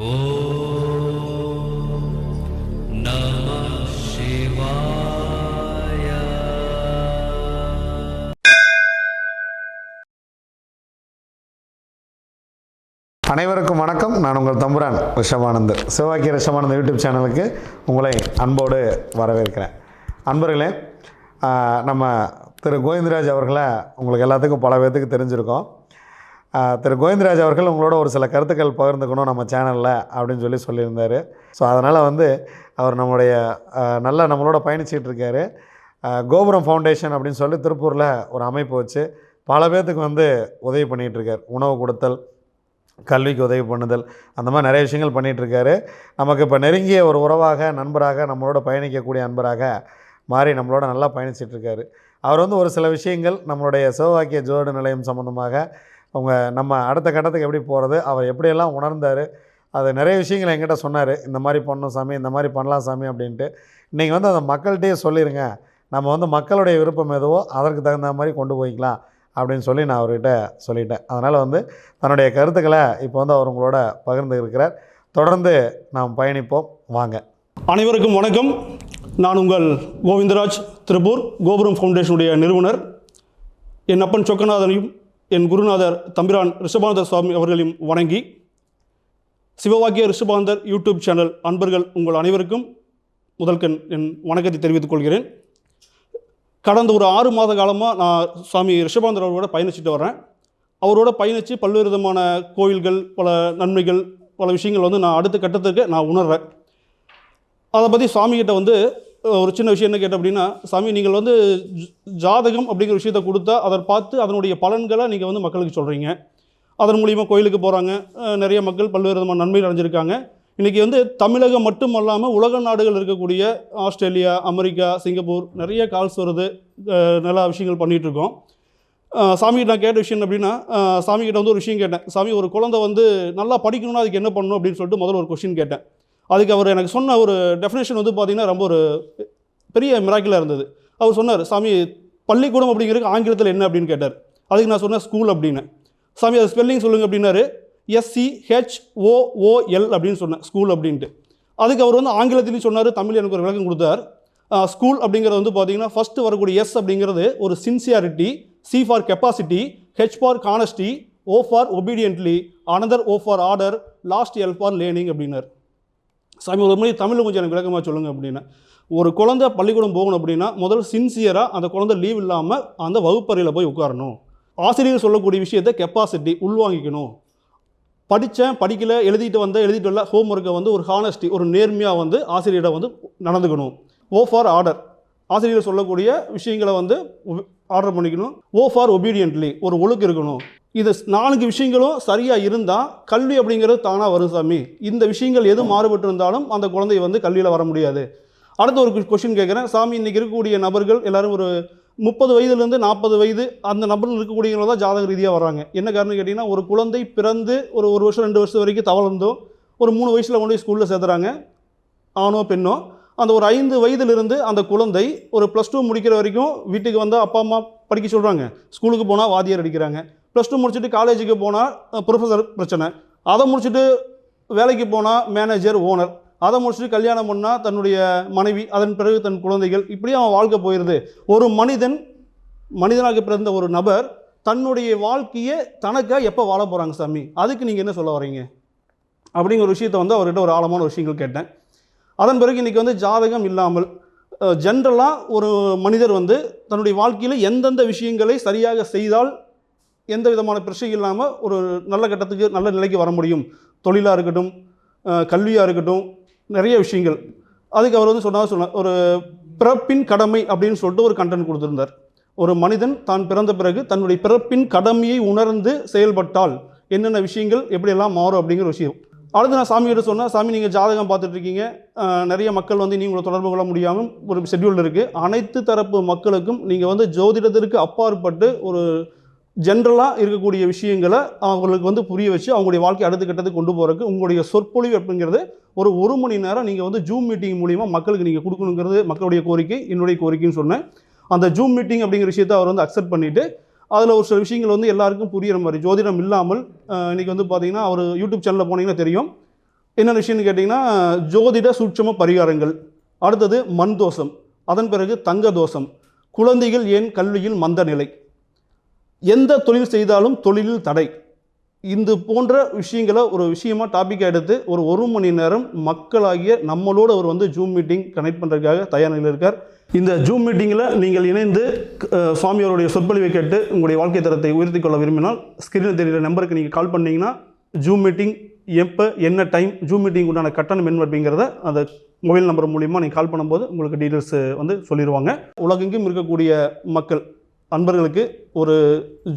அனைவருக்கும் வணக்கம். நான் உங்கள் தம்புரான் ரிஷபானந்தர். சிவவாக்கிய ரிஷபானந்தர் யூடியூப் சேனலுக்கு உங்களை அன்போடு வரவேற்கிறேன். அன்பர்களே, நம்ம திரு கோவிந்தராஜ் அவர்களை உங்களுக்கு எல்லாத்துக்கும் பல பேர்த்துக்கு தெரிஞ்சிருக்கோம். திரு கோவிந்தராஜ் அவர்கள் உங்களோட ஒரு சில கருத்துக்கள் பகிர்ந்துக்கணும் நம்ம சேனலில் அப்படின்னு சொல்லியிருந்தார். ஸோ அதனால் அவர் நம்மளுடைய நம்மளோட பயணிச்சிட்டு இருக்கார். கோபுரம் ஃபவுண்டேஷன் அப்படின்னு சொல்லி திருப்பூரில் ஒரு அமைப்பு வச்சு பல பேர்த்துக்கு உதவி பண்ணிகிட்ருக்கார். உணவு கொடுத்தல், கல்விக்கு உதவி பண்ணுதல், அந்த மாதிரி நிறைய விஷயங்கள் பண்ணிகிட்ருக்காரு. நமக்கு இப்போ நெருங்கிய ஒரு உறவாக, நண்பராக, நம்மளோட பயணிக்கக்கூடிய அன்பராக மாறி நம்மளோட நல்லா பயணிச்சிட்ருக்காரு. அவர் ஒரு சில விஷயங்கள் நம்மளுடைய சிவவாக்கிய ஜோடு நிலையம் சம்மந்தமாக நம்ம அடுத்த கட்டத்துக்கு எப்படி போகிறது, அவர் எப்படியெல்லாம் உணர்ந்தார், அது நிறைய விஷயங்கள் என்கிட்ட சொன்னார். இந்த மாதிரி பண்ணணும் சாமி, இந்த மாதிரி பண்ணலாம் சாமி அப்படின்ட்டு. இன்றைக்கி அந்த மக்கள்கிட்டே சொல்லிடுங்க, நம்ம மக்களுடைய விருப்பம் எதுவோ அதற்கு தகுந்த மாதிரி கொண்டு போய்க்கலாம் அப்படின்னு நான் அவர்கிட்ட சொல்லிட்டேன். அதனால் தன்னுடைய கருத்துக்களை இப்போ அவர் உங்களோட பகிர்ந்து இருக்கிறார். தொடர்ந்து நாம் பயணிப்போம், வாங்க. அனைவருக்கும் வணக்கம். நான் உங்கள் கோவிந்தராஜ், திருப்பூர் கோபுரம் ஃபவுண்டேஷனுடைய நிறுவனர். என் அப்பன் சொக்கநாதனையும் என் குருநாதர் தம்பிரான் ரிஷபானந்தர் சுவாமி அவர்களையும் வணங்கி, சிவவாக்கிய ரிஷபானந்தர் யூடியூப் சேனல் அன்பர்கள் உங்கள் அனைவருக்கும் முதல்கண் என் வணக்கத்தை தெரிவித்துக் கொள்கிறேன். கடந்த ஒரு 6 மாத காலமாக நான் சுவாமி ரிஷபானந்தர் அவரோட பயணிச்சுட்டு வரேன். அவரோட பயணித்து பல்வேறு விதமான கோயில்கள், பல நன்மைகள், பல விஷயங்கள் நான் அடுத்த கட்டத்துக்கு நான் உணர்றேன். அதை பற்றி சுவாமிகிட்ட ஒரு சின்ன விஷயம் என்ன கேட்டேன் அப்படின்னா, சாமி நீங்கள் ஜாதகம் அப்படிங்கிற விஷயத்தை கொடுத்தா அதை பார்த்து அதனுடைய பலன்களை நீங்கள் மக்களுக்கு சொல்கிறீங்க. அதன் மூலிமா கோயிலுக்கு போகிறாங்க, நிறைய மக்கள் பல்வேறு விதமான நன்மைகள் அடைஞ்சிருக்காங்க. இன்றைக்கி தமிழகம் மட்டும் அல்லாமல் உலக நாடுகள் இருக்கக்கூடிய ஆஸ்திரேலியா, அமெரிக்கா, சிங்கப்பூர் நிறைய கால்ஸ் வருது, நல்ல விஷயங்கள் பண்ணிகிட்ருக்கோம். சாமிகிட்ட நான் கேட்ட விஷயம் அப்படின்னா, சாமிகிட்ட ஒரு விஷயம் கேட்டேன். சாமி, ஒரு குழந்தை நல்லா படிக்கணும்னா அதுக்கு என்ன பண்ணணும் அப்படின்னு சொல்லிட்டு முதல்ல ஒரு கொஸ்டின் கேட்டேன். அதுக்கு அவர் எனக்கு சொன்ன ஒரு டெஃபினேஷன் பார்த்திங்கன்னா ரொம்ப ஒரு பெரிய மிராக்கிளாக இருந்தது. அவர் சொன்னார், சாமி பள்ளிக்கூடம் அப்படிங்கிறதுக்கு ஆங்கிலத்தில் என்ன அப்படின்னு கேட்டார். அதுக்கு நான் சொன்னேன் ஸ்கூல் அப்படின்னு. சாமி அது ஸ்பெல்லிங் சொல்லுங்கள் அப்படின்னாரு. SCHOOL அப்படின்னு சொன்னேன், ஸ்கூல் அப்படின்ட்டு. அதுக்கு அவர் ஆங்கிலத்திலையும் சொன்னார், தமிழ் எனக்கு ஒரு விளக்கம் கொடுத்தார். ஸ்கூல் அப்படிங்கிறது பார்த்திங்கன்னா ஃபஸ்ட்டு வரக்கூடிய எஸ் அப்படிங்கிறது ஒரு sincerity, C for capacity, H for honesty, O for obediently, another O for order, last L for learning அப்படின்னார். சாமி ஒரு மாதிரி தமிழில் கொஞ்சம் எனக்கு விளக்கமாக சொல்லுங்கள் அப்படின்னா, ஒரு குழந்தை பள்ளிக்கூடம் போகணும் அப்படின்னா முதல் சின்சியராக அந்த குழந்தை லீவ் இல்லாமல் அந்த வகுப்பறையில் போய் உட்காரணும். ஆசிரியர் சொல்லக்கூடிய விஷயத்தை கெப்பாசிட்டி உள்வாங்கிக்கணும். படித்தேன், படிக்கலை, எழுதிட்டு வரல, ஹோம் ஒர்க்கை ஒரு ஹானஸ்டி, ஒரு நேர்மையாக ஆசிரியரை நடந்துக்கணும். O ஃபார் ஆர்டர், ஆசிரியர் சொல்லக்கூடிய விஷயங்களை ஆர்டர் பண்ணிக்கணும். O ஃபார் ஒபீடியன்ட்லி, ஒரு ஒழுக்கம் இருக்கணும். இது 4 விஷயங்களும் சரியாக இருந்தால் கல்வி அப்படிங்கிறது தானாக வரும் சாமி. இந்த விஷயங்கள் எது மாறுபட்டு இருந்தாலும் அந்த குழந்தை கல்வியில் வர முடியாது. அடுத்த ஒரு கொஸ்டின் கேட்குறேன். சாமி, இன்றைக்கி இருக்கக்கூடிய நபர்கள் எல்லோரும் ஒரு 30 வயதுலேருந்து 40 வயது அந்த நபர்கள் இருக்கக்கூடியவங்க தான் ஜாதக ரீதியாக வராங்க. என்ன காரணம் கேட்டிங்கன்னா, ஒரு குழந்தை பிறந்து ஒரு வருஷம் 2 வருஷம் வரைக்கும் தவழ்ந்தோ ஒரு 3 வயசில் கொண்டு போய் ஸ்கூலில் சேர்த்துறாங்க, ஆணோ பெண்ணோ. அந்த ஒரு 5 வயதிலிருந்து அந்த குழந்தை ஒரு +2 முடிக்கிற வரைக்கும் வீட்டுக்கு அப்பா அம்மா படிக்க சொல்கிறாங்க. ஸ்கூலுக்கு போனால் வாத்தியார் அடிக்கிறாங்க. +2 முடிச்சுட்டு காலேஜுக்கு போனால் ப்ரொஃபஸர் பிரச்சனை. அதை முடிச்சுட்டு வேலைக்கு போனால் மேனேஜர், ஓனர். அதை முடிச்சுட்டு கல்யாணம் பண்ணால் தன்னுடைய மனைவி, அதன் பிறகு தன் குழந்தைகள், இப்படியே அவன் வாழ்க்கை போயிடுது. ஒரு மனிதனாக பிறந்த ஒரு நபர் தன்னுடைய வாழ்க்கையை தனக்காக எப்போ வாழ போகிறாங்க சாமி, அதுக்கு நீங்கள் என்ன சொல்ல வரீங்க அப்படிங்கிற ஒரு விஷயத்தை அவர்கிட்ட ஒரு ஆழமான விஷயங்கள் கேட்டேன். அதன் பிறகு இன்றைக்கி ஜாதகம் இல்லாமல் ஜென்ரலாக ஒரு மனிதர் தன்னுடைய வாழ்க்கையில் எந்தெந்த விஷயங்களை சரியாக செய்தால் எந்த விதமான பிரச்சனை இல்லாமல் ஒரு நல்ல கட்டத்துக்கு, நல்ல நிலைக்கு வர முடியும், தொழிலாக இருக்கட்டும், கல்வியாக இருக்கட்டும், நிறைய விஷயங்கள். அதுக்கு அவர் சொன்னார், ஒரு பிறப்பின் கடமை அப்படின்னு சொல்லிட்டு ஒரு கண்டென்ட் கொடுத்துருந்தார். ஒரு மனிதன் தான் பிறந்த பிறகு தன்னுடைய பிறப்பின் கடமையை உணர்ந்து செயல்பட்டால் என்னென்ன விஷயங்கள் எப்படியெல்லாம் மாறும் அப்படிங்கிற விஷயம். அடுத்து நான் சாமிகிட்ட சொன்னேன், சாமி நீங்கள் ஜாதகம் பார்த்துட்ருக்கீங்க, நிறைய மக்கள் நீங்களை தொடர்பு கொள்ள முடியாமல் ஒரு ஷெட்யூல் இருக்குது. அனைத்து தரப்பு மக்களுக்கும் நீங்கள் ஜோதிடத்திற்கு அப்பாற்பட்டு ஒரு ஜென்ரலாக இருக்கக்கூடிய விஷயங்களை அவங்களுக்கு புரிய வச்சு அவங்களுடைய வாழ்க்கை அடுத்த கட்டத்துக்கு கொண்டு போகிறதுக்கு உங்களுடைய சொற்பொழிவு அப்படிங்கிறது ஒரு 1 மணி நேரம் நீங்கள் ஜூம் மீட்டிங் மூலிமா மக்களுக்கு நீங்கள் கொடுக்கணுங்கிறது மக்களுடைய கோரிக்கை, என்னுடைய கோரிக்கைன்னு சொன்னேன். அந்த ஜூம் மீட்டிங் அப்படிங்கிற விஷயத்தை அவர் அக்செப்ட் பண்ணிவிட்டு அதில் ஒரு சில விஷயங்கள் எல்லாருக்கும் புரிகிற மாதிரி, ஜோதிடம் இல்லாமல் இன்றைக்கி பார்த்தீங்கன்னா அவர் யூடியூப் சேனலில் போனீங்கன்னா தெரியும், என்ன விஷயம்னு கேட்டிங்கன்னா ஜோதிட சூட்சம பரிகாரங்கள், அடுத்தது மண் தோஷம், அதன் பிறகு தங்க தோஷம், குழந்தைகள் ஏன் கல்வியில் மந்த நிலை, எந்த தொழில் செய்தாலும் தொழிலில் தடை, இந்த போன்ற விஷயங்களை ஒரு விஷயமாக டாப்பிக்காக எடுத்து ஒரு மணி நேரம் மக்களாகிய நம்மளோடு அவர் வந்து ஜூம் மீட்டிங் கனெக்ட் பண்ணுறதுக்காக தயார் நிலையில் இருக்கார். இந்த ஜூம் மீட்டிங்கில் நீங்கள் இணைந்து சுவாமியோருடைய சொற்பொழிவை கேட்டு உங்களுடைய வாழ்க்கை தரத்தை உயர்த்தி கொள்ள விரும்பினால் ஸ்க்ரீனில் தெரிகிற நம்பருக்கு நீங்கள் கால் பண்ணிங்கன்னா ஜூம் மீட்டிங் எப்போ என்ன டைம், ஜூம் மீட்டிங் உண்டான கட்டணம் என்ன அப்படிங்கிறத அந்த மொபைல் நம்பர் மூலிமா நீங்கள் கால் பண்ணும்போது உங்களுக்கு டீட்டெயில்ஸ் வந்து சொல்லிடுவாங்க. உலகெங்கும் இருக்கக்கூடிய மக்கள் அன்பர்களுக்கு ஒரு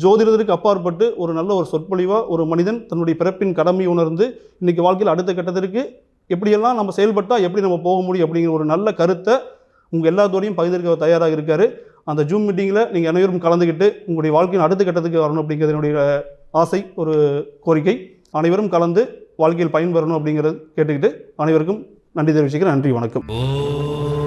ஜோதிடத்திற்கு அப்பாற்பட்டு ஒரு நல்ல ஒரு சொற்பொழிவாக ஒரு மனிதன் தன்னுடைய பிறப்பின் கடமை உணர்ந்து இன்றைக்கி வாழ்க்கையில் அடுத்த கட்டத்திற்கு எப்படியெல்லாம் நம்ம செயல்பட்டால் எப்படி நம்ம போக முடியும் அப்படிங்கிற ஒரு நல்ல கருத்தை உங்கள் எல்லாத்தோடையும் பகிர்ந்திருக்க தயாராக இருக்கார். அந்த ஜூம் மீட்டிங்கில் நீங்கள் அனைவரும் கலந்துக்கிட்டு உங்களுடைய வாழ்க்கையின் அடுத்த கட்டத்துக்கு வரணும் அப்படிங்கிறது என்னுடைய ஆசை, ஒரு கோரிக்கை. அனைவரும் கலந்து வாழ்க்கையில் பயன்பெறணும் அப்படிங்கிறது கேட்டுக்கிட்டு அனைவருக்கும் நன்றி தெரிவிச்சுக்கிறேன். நன்றி, வணக்கம்.